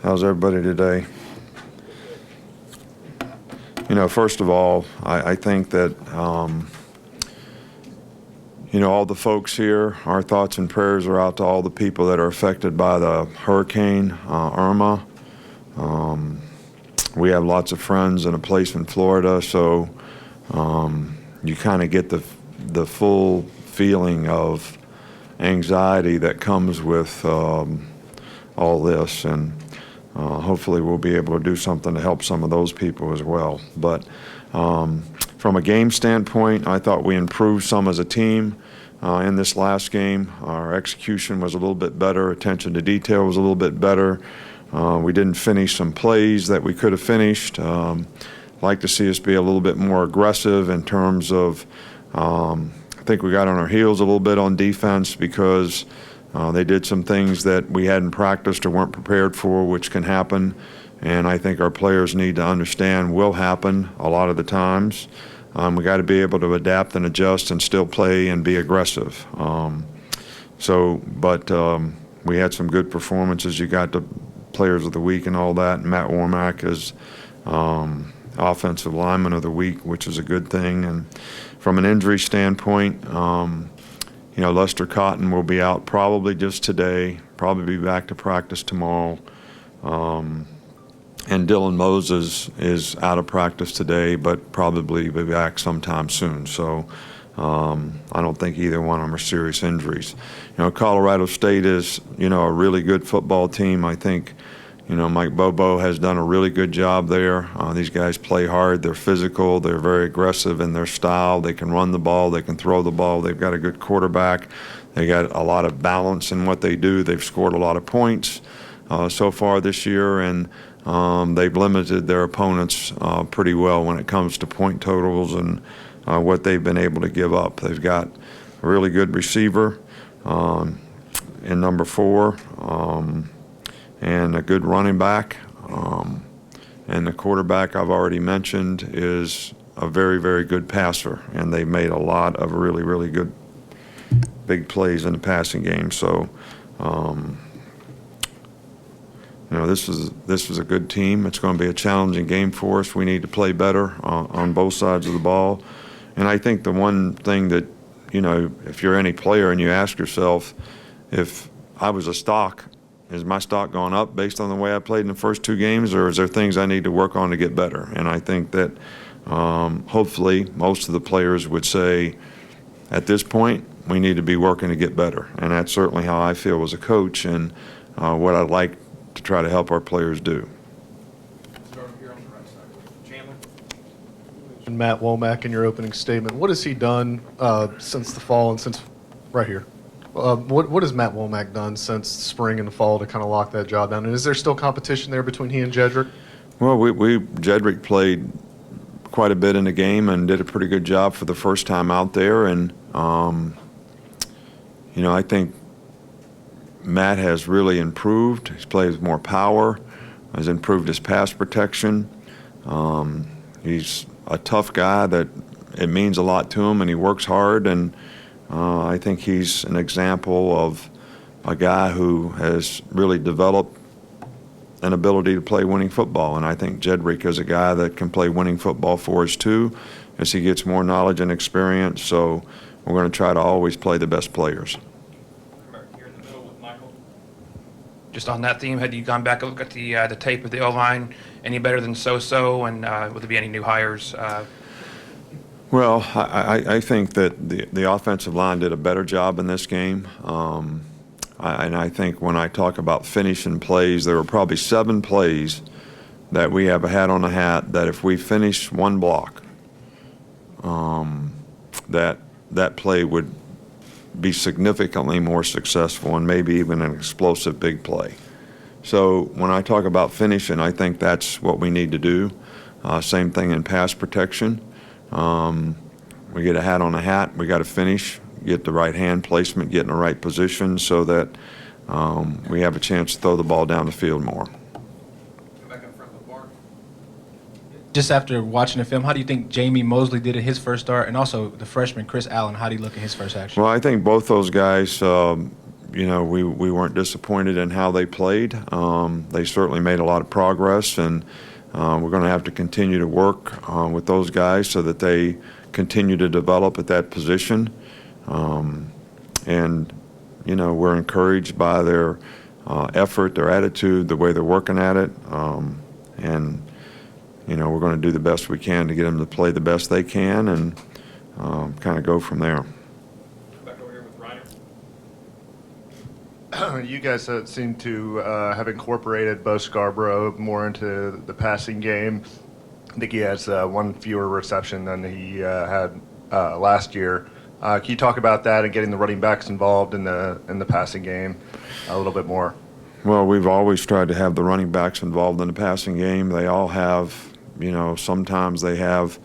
How's everybody today? You know, first of all, I think that, you know, all the folks here, our thoughts and prayers are out to all the people that are affected by the hurricane, Irma. We have lots of friends in a place in Florida, so you kind of get the full feeling of anxiety that comes with all this, and hopefully we'll be able to do something to help some of those people as well. But from a game standpoint, I thought we improved some as a team in this last game. Our execution was a little bit better. Attention to detail was a little bit better. We didn't finish some plays that we could have finished. Like to see us be a little bit more aggressive in terms of, I think we got on our heels a little bit on defense because they did some things that we hadn't practiced or weren't prepared for, which can happen. And I think our players need to understand will happen a lot of the times. We got to be able to adapt and adjust and still play and be aggressive. But we had some good performances. You got the Players of the Week and all that. And Matt Womack is Offensive Lineman of the Week, which is a good thing. And from an injury standpoint, you know, Lester Cotton will be out probably just today, probably be back to practice tomorrow. And Dylan Moses is out of practice today, but probably be back sometime soon. So I don't think either one of them are serious injuries. You know, Colorado State is, you know, a really good football team. I think, you know, Mike Bobo has done a really good job there. These guys play hard. They're physical. They're very aggressive in their style. They can run the ball. They can throw the ball. They've got a good quarterback. They got a lot of balance in what they do. They've scored a lot of points so far this year, and they've limited their opponents pretty well when it comes to point totals and what they've been able to give up. They've got a really good receiver in number 4. And a good running back. And the quarterback I've already mentioned is a very, very good passer. And they made a lot of really, really good big plays in the passing game. So, you know, this was a good team. It's going to be a challenging game for us. We need to play better on both sides of the ball. And I think the one thing that, you know, if you're any player and you ask yourself, if I was a stock, is my stock gone up based on the way I played in the first 2 games, or is there things I need to work on to get better? And I think that hopefully most of the players would say at this point we need to be working to get better. And that's certainly how I feel as a coach and what I'd like to try to help our players do. And Matt Womack, in your opening statement, what has he done since the fall and since right here? What has Matt Womack done since spring and the fall to kind of lock that job down? And is there still competition there between he and Jedrick? Well, Jedrick played quite a bit in the game and did a pretty good job for the first time out there. And, you know, I think Matt has really improved. He's played with more power, has improved his pass protection. He's a tough guy that it means a lot to him, and he works hard. And I think he's an example of a guy who has really developed an ability to play winning football. And I think Jedrick is a guy that can play winning football for us too as he gets more knowledge and experience. So we're going to try to always play the best players. Here in the middle with Michael. Just on that theme, had you gone back and looked at the tape of the O-line any better than so-so, and will there be any new hires? Well, I think that the offensive line did a better job in this game. And I think when I talk about finishing plays, there were probably 7 plays that we have a hat on the hat that if we finish one block, that play would be significantly more successful and maybe even an explosive big play. So when I talk about finishing, I think that's what we need to do. Same thing in pass protection. We get a hat on a hat. We got to finish, get the right hand placement, get in the right position so that we have a chance to throw the ball down the field more. Just after watching the film, how do you think Jamie Mosley did in his first start, and also the freshman Chris Allen, how do you look at his first action? Well, I think both those guys we weren't disappointed in how they played. They certainly made a lot of progress, and we're going to have to continue to work with those guys so that they continue to develop at that position. And we're encouraged by their effort, their attitude, the way they're working at it. And we're going to do the best we can to get them to play the best they can and kind of go from there. Back over here with Ryan. You guys seem to have incorporated Bo Scarborough more into the passing game. I think he has one fewer reception than he had last year. Can you talk about that and getting the running backs involved in the passing game a little bit more? Well, we've always tried to have the running backs involved in the passing game. They all have, sometimes they have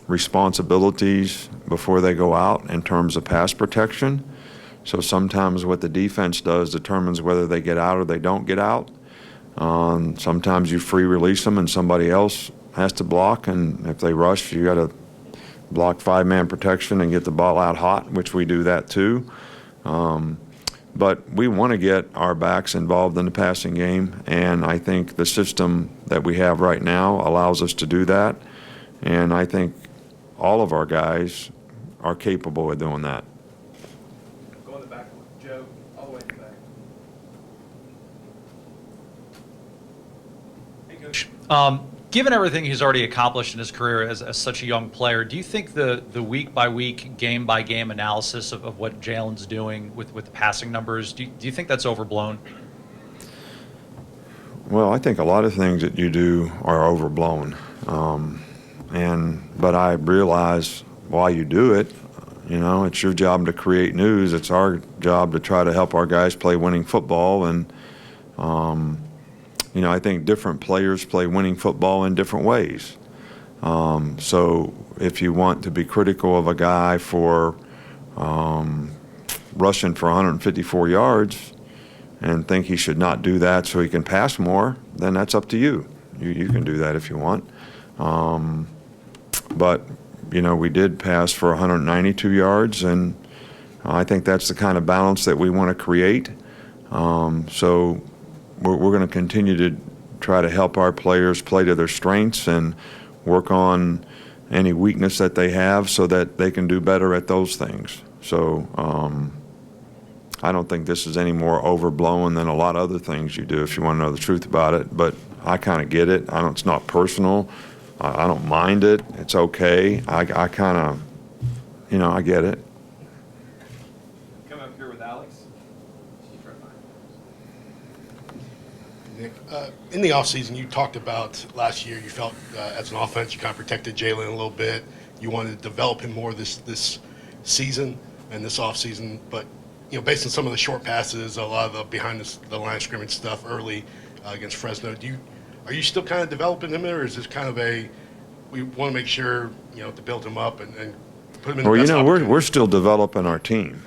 responsibilities before they go out in terms of pass protection. So sometimes what the defense does determines whether they get out or they don't get out. Sometimes you free release them and somebody else has to block, and if they rush, you got to block 5-man protection and get the ball out hot, which we do that too. But we want to get our backs involved in the passing game, and I think the system that we have right now allows us to do that, and I think all of our guys are capable of doing that. Go in the back with Joe, all the way in the back. Hey, Coach. Given everything he's already accomplished in his career as such a young player, do you think the week-by-week, game-by-game analysis of what Jalen's doing with the passing numbers, do you think that's overblown? Well, I think a lot of things that you do are overblown. But I realize why you do it. It's your job to create news. It's our job to try to help our guys play winning football. And, I think different players play winning football in different ways. So if you want to be critical of a guy for rushing for 154 yards and think he should not do that so he can pass more, then that's up to you. You can do that if you want. But, we did pass for 192 yards, and I think that's the kind of balance that we want to create. So we're going to continue to try to help our players play to their strengths and work on any weakness that they have so that they can do better at those things. So I don't think this is any more overblown than a lot of other things you do, if you want to know the truth about it. But I kind of get it. It's not personal. I don't mind it. It's okay. I kind of, I get it. Come up here with Alex. She's right behind. Nick, in the offseason, you talked about last year you felt as an offense you kind of protected Jalen a little bit. You wanted to develop him more this season and this offseason. But, based on some of the short passes, a lot of the behind the line of scrimmage stuff early against Fresno, are you still kind of developing him there, or is this kind of we want to make sure, to build him up and put him in the best opportunity? We're still developing our team.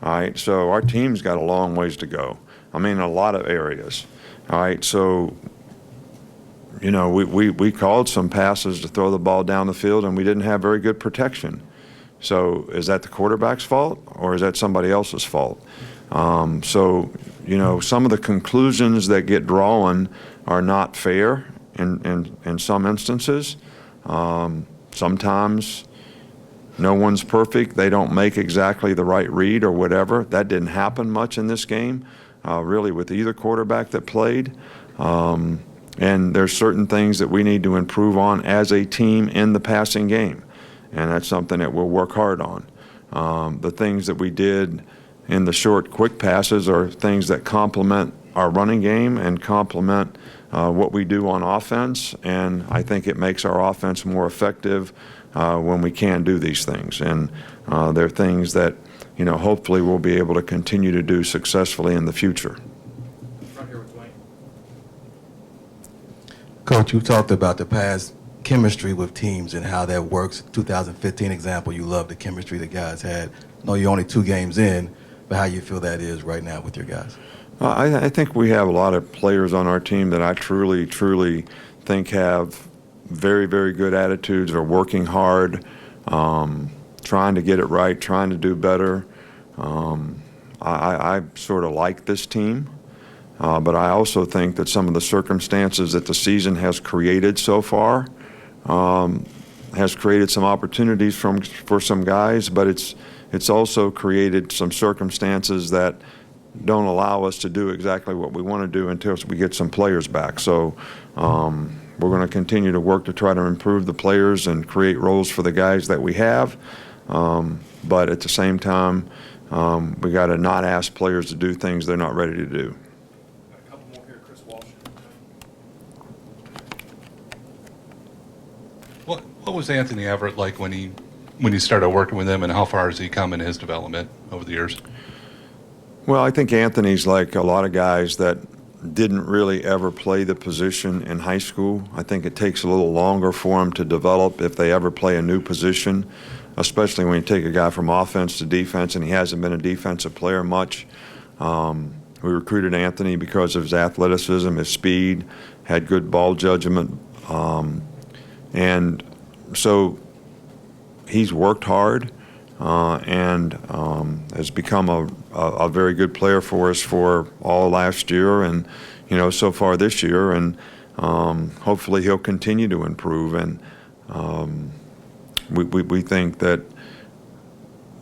All right, so our team's got a long ways to go. A lot of areas. All right, so, we called some passes to throw the ball down the field, and we didn't have very good protection. So is that the quarterback's fault, or is that somebody else's fault? So, some of the conclusions that get drawn are not fair in some instances. Sometimes no one's perfect. They don't make exactly the right read or whatever. That didn't happen much in this game, really, with either quarterback that played. And there's certain things that we need to improve on as a team in the passing game, and that's something that we'll work hard on. The things that we did in the short, quick passes are things that complement our running game and complement what we do on offense, and I think it makes our offense more effective when we can do these things. And they're things that, hopefully we'll be able to continue to do successfully in the future. Right here with Dwayne. Coach, you talked about the past chemistry with teams and how that works. 2015 example, you love the chemistry the guys had. I know you're only 2 games in, but how you feel that is right now with your guys? I think we have a lot of players on our team that I truly, truly think have very, very good attitudes, are working hard, trying to get it right, trying to do better. I sort of like this team, but I also think that some of the circumstances that the season has created so far has created some opportunities for some guys, but it's also created some circumstances that don't allow us to do exactly what we want to do until we get some players back. So we're going to continue to work to try to improve the players and create roles for the guys that we have. But at the same time, we got to not ask players to do things they're not ready to do. A couple more here, Chris Walsh. What was Anthony Everett like when you started working with him, and how far has he come in his development over the years? Well, I think Anthony's like a lot of guys that didn't really ever play the position in high school. I think it takes a little longer for them to develop if they ever play a new position, especially when you take a guy from offense to defense and he hasn't been a defensive player much. We recruited Anthony because of his athleticism, his speed, had good ball judgment, and so he's worked hard and has become a very good player for us for all last year and, so far this year. And hopefully he'll continue to improve. And we think that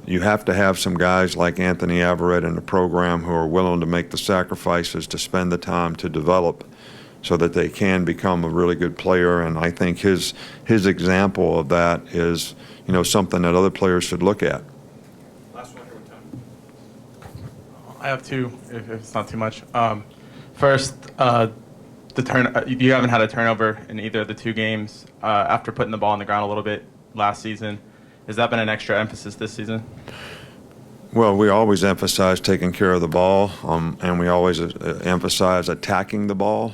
you have to have some guys like Anthony Everett in the program who are willing to make the sacrifices to spend the time to develop so that they can become a really good player. And I think his example of that is, something that other players should look at. Last one here with Tony. I have two, if it's not too much. First, you haven't had a turnover in either of the two games after putting the ball on the ground a little bit last season. Has that been an extra emphasis this season? Well, we always emphasize taking care of the ball, and we always emphasize attacking the ball.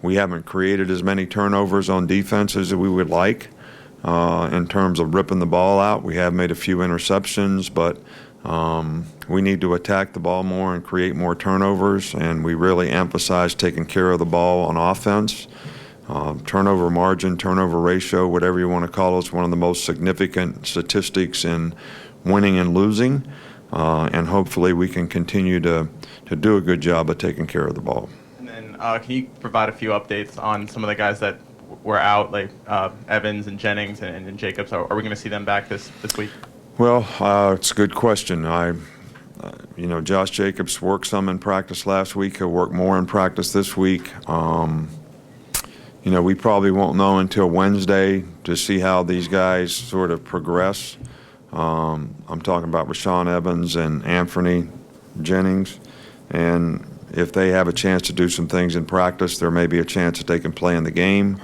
We haven't created as many turnovers on defense as we would like in terms of ripping the ball out. We have made a few interceptions, but we need to attack the ball more and create more turnovers, and we really emphasize taking care of the ball on offense. Turnover margin, turnover ratio, whatever you want to call it, is one of the most significant statistics in winning and losing, and hopefully we can continue to do a good job of taking care of the ball. And then can you provide a few updates on some of the guys that were out, like Evans and Jennings and Jacobs? Are we going to see them back this week? Well, it's a good question. Josh Jacobs worked some in practice last week. He'll work more in practice this week. We probably won't know until Wednesday to see how these guys sort of progress. I'm talking about Rashawn Evans and Anthony Jennings. And if they have a chance to do some things in practice, there may be a chance that they can play in the game.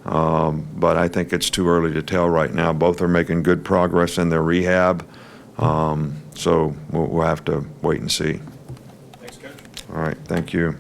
But I think it's too early to tell right now. Both are making good progress in their rehab. So we'll have to wait and see. Thanks, Coach. All right, thank you.